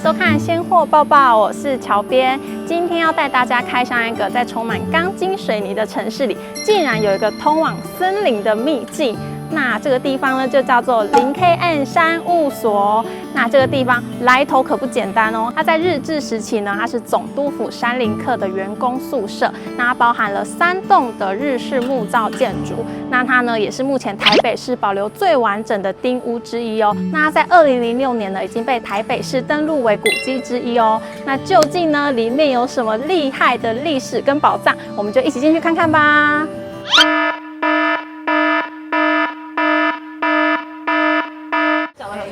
收看《鲜货报报》，我是乔编。今天要带大家开箱一个在充满钢筋水泥的城市里，竟然有一个通往森林的秘境。那这个地方呢，就叫做林 KN 山务所。那这个地方来头可不简单哦，它在日治时期呢，它是总督府山林课的员工宿舍。那它包含了3栋的日式木造建筑。那它呢，也是目前台北市保留最完整的丁屋之一哦。那它在2006年呢，已经被台北市登录为古迹之一哦。那究竟呢，里面有什么厉害的历史跟宝藏？我们就一起进去看看吧。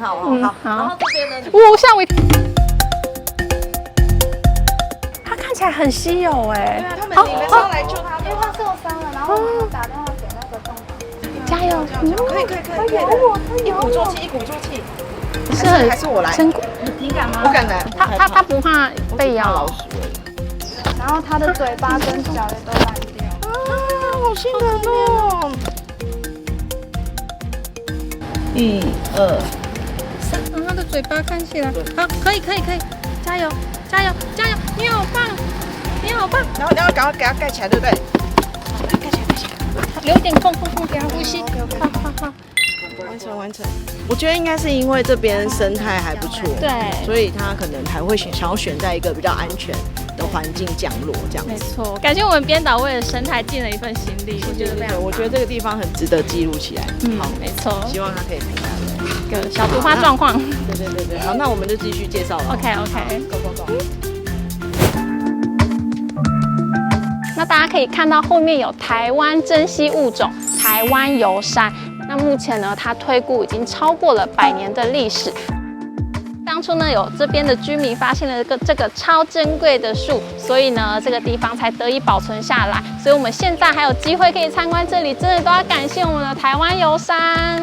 好。然后这边呢，哇，吓我一跳！它看起来很稀有哎。对啊，你们是要来救他的，因为他受伤了，然后我们打电话给那个洞房。加油！可以，一鼓作气。是还是我来？你敢吗？我敢来。它不怕被咬。老鼠。然后他的嘴巴跟脚也都烂掉。啊，好心疼哦。1、2、3。它的嘴巴看起来好，可以，加油！你好棒！然后赶快给它盖起来，对不对？盖起来。留点空给它呼吸。好。完成。我觉得应该是因为这边生态还不错，对，所以它可能还会想要选在一个比较安全的环境降落这样子。没错，感谢我们编导为了生态尽了一份心力，我觉得非常。我觉得这个地方很值得记录起来。好，没错。希望它可以平安。一个小突发状况。对。好，那我们就继续介绍了。OK。Go。那大家可以看到后面有台湾珍稀物种台湾油杉。那目前呢，它推估已经超过了100年的历史。当初呢，有这边的居民发现了这个超珍贵的树，所以呢，这个地方才得以保存下来。所以我们现在还有机会可以参观这里，真的都要感谢我们的台湾油杉。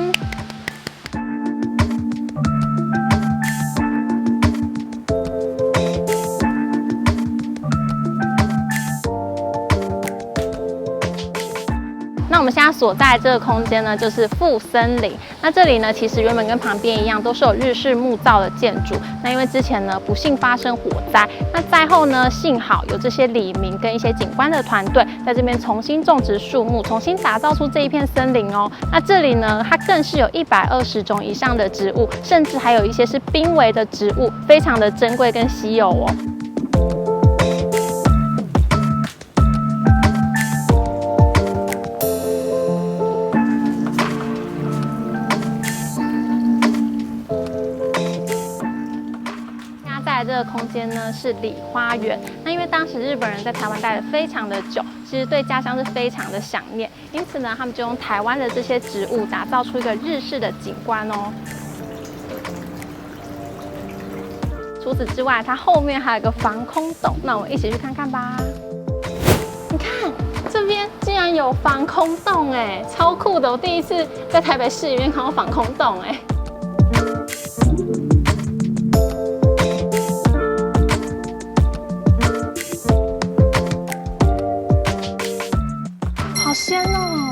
那我们现在所在的这个空间呢，就是副森林。那这里呢，其实原本跟旁边一样，都是有日式木造的建筑。那因为之前呢，不幸发生火灾，那灾后呢，幸好有这些里民跟一些景观的团队在这边重新种植树木，重新打造出这一片森林哦。那这里呢，它更是有120种以上的植物，甚至还有一些是濒危的植物，非常的珍贵跟稀有哦。这个空间呢是里花园，那因为当时日本人在台湾待得非常的久，其实对家乡是非常的想念，因此呢，他们就用台湾的这些植物打造出一个日式的景观哦。除此之外，它后面还有一个防空洞，那我们一起去看看吧。你看这边竟然有防空洞哎，超酷的！我第一次在台北市里面看到防空洞哎。好鲜哦！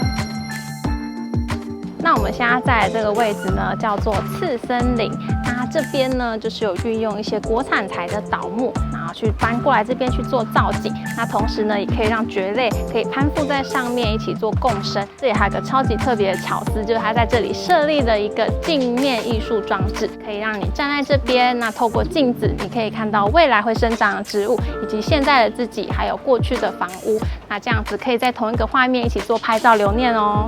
那我们现在在这个位置呢，叫做次森林。那它这边呢，就是有运用一些国产材的倒木，然后去搬过来这边去做造景。那同时呢，也可以让蕨类可以攀附在上面一起做共生。这里还有个超级特别的巧思，就是它在这里设立了一个镜面艺术装置，可以让你站在这边，那透过镜子，你可以看到未来会生长的植物，以及现在的自己，还有过去的房屋。那这样子可以在同一个画面一起做拍照留念哦。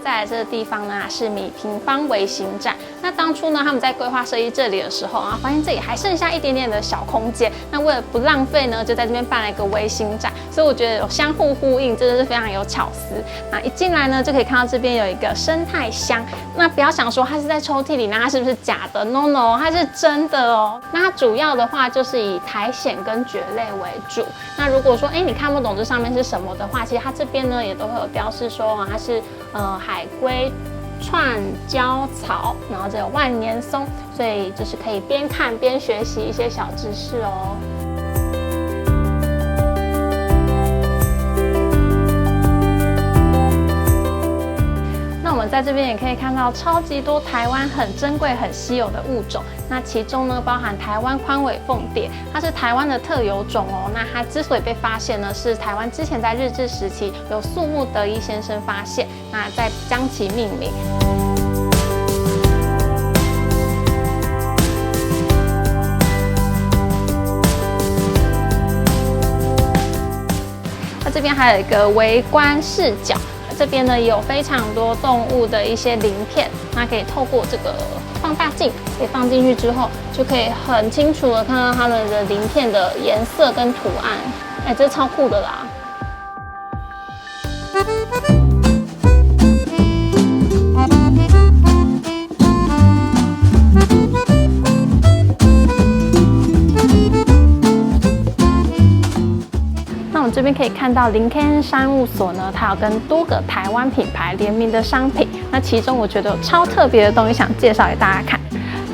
在这个地方呢是米平方微型展。那当初呢他们在规划设计这里的时候啊，发现这里还剩下一点点的小空间。那为了不浪费呢，就在这边办了一个微型展。所以我觉得有相互呼应，真的是非常有巧思。那一进来呢，就可以看到这边有一个生态箱。那不要想说它是在抽屉里，那它是不是假的 ？No No， 它是真的哦。那它主要的话就是以苔藓跟蕨类为主。那如果说你看不懂这上面是什么的话，其实它这边呢也都会有标示说它是海龟、串椒草，然后这个万年松，所以就是可以边看边学习一些小知识哦。那我们在这边也可以看到超级多台湾很珍贵、很稀有的物种。那其中呢，包含台湾宽尾凤蝶，它是台湾的特有种哦。那它之所以被发现呢，是台湾之前在日治时期由肃穆德一先生发现，那再将其命名。那这边还有一个微观视角。这边呢也有非常多动物的一些鳞片，那可以透过这个放大镜，可以放进去之后，就可以很清楚的看到它们的鳞片的颜色跟图案。哎，这超酷的啦！这边可以看到林 KN 山务所呢，它有跟多个台湾品牌联名的商品。那其中我觉得有超特别的东西想介绍给大家看，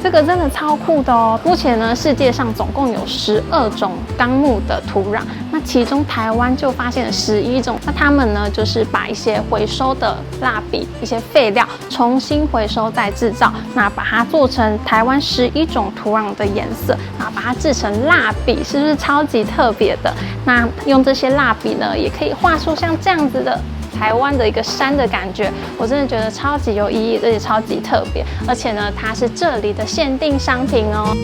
这个真的超酷的哦！目前呢，世界上总共有12种纲目的土壤，那其中台湾就发现了11种。那他们呢，就是把一些回收的蜡笔、一些废料重新回收再制造，那把它做成台湾11种土壤的颜色，然后把它制成蜡笔，是不是超级特别的？那用这些蜡笔呢，也可以画出像这样子的台湾的一个山的感觉，我真的觉得超级有意义，而且超级特别，而且呢，它是这里的限定商品哦。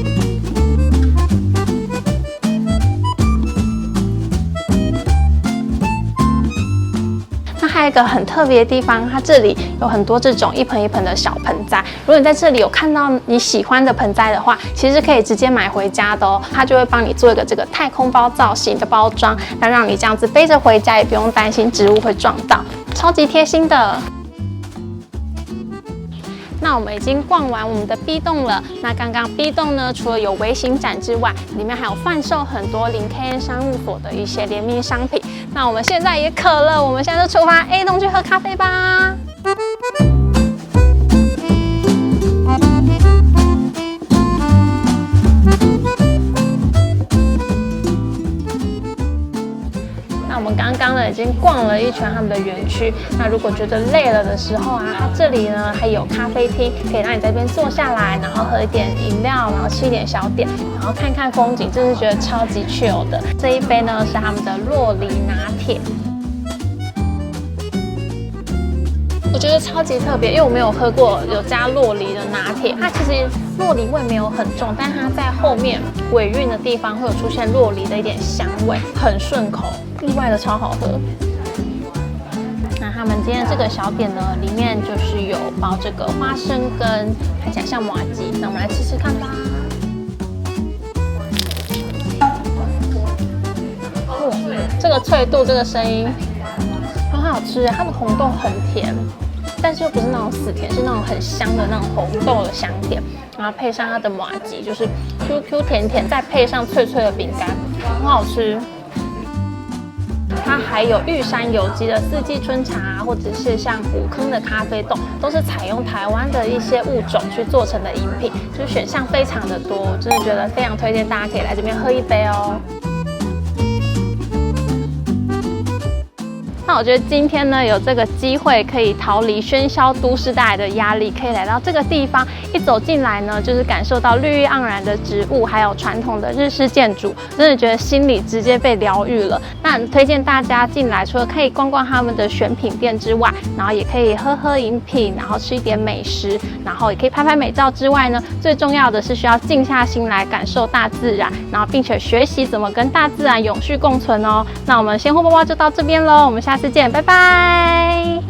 那还有一个很特别的地方，它这里有很多这种一盆一盆的小盆栽。如果你在这里有看到你喜欢的盆栽的话，其实可以直接买回家的哦。它就会帮你做一个这个太空包造型的包装，那让你这样子背着回家，也不用担心植物会撞到，超级贴心的。那我们已经逛完我们的 B 栋了。那刚刚 B 栋呢，除了有微型展之外，里面还有贩售很多林 KN 商务所的一些联名商品。那我们现在也渴了，我们现在就出发 A 栋去喝咖啡吧。我们刚刚呢已经逛了一圈他们的园区，那如果觉得累了的时候啊，它这里呢还有咖啡厅，可以让你在这边坐下来，然后喝一点饮料，然后吃一点小点，然后看看风景，真是觉得超级 chill 的。这一杯呢是他们的酪梨拿铁，我觉得超级特别，因为我没有喝过有加酪梨的拿铁，它其实酪梨味没有很重，但它在后面尾韵的地方会有出现酪梨的一点香味，很顺口。意外的超好喝。那他们今天这个小点呢，里面就是有包这个花生根，看起来像麻糬。那我们来吃吃看吧。这个脆度，这个声音很好吃。它的红豆很甜，但是又不是那种死甜，是那种很香的那种红豆的香甜。然后配上它的麻糬，就是 QQ 甜甜，再配上脆脆的饼干，很好吃。它还有玉山有机的四季春茶，或者是像古坑的咖啡豆，都是采用台湾的一些物种去做成的饮品，就是选项非常的多，我真的觉得非常推荐大家可以来这边喝一杯哦。那我觉得今天呢，有这个机会可以逃离喧嚣都市带来的压力，可以来到这个地方，一走进来呢，就是感受到绿意盎然的植物，还有传统的日式建筑，真的觉得心里直接被疗愈了。那很推荐大家进来，除了可以逛逛他们的选品店之外，然后也可以喝喝饮品，然后吃一点美食，然后也可以拍拍美照之外呢，最重要的是需要静下心来感受大自然，然后并且学习怎么跟大自然永续共存哦。那我们鲜货包包就到这边喽，我们下次见，拜拜。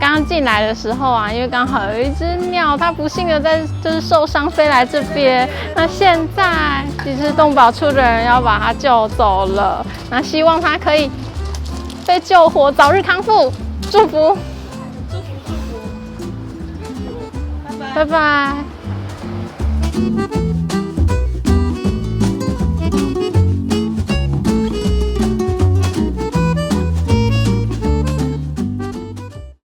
刚刚进来的时候啊，因为刚好有一只鸟，它不幸的就是受伤飞来这边。那现在其实动保处的人要把它救走了，那希望它可以被救活，早日康复，祝福，拜拜。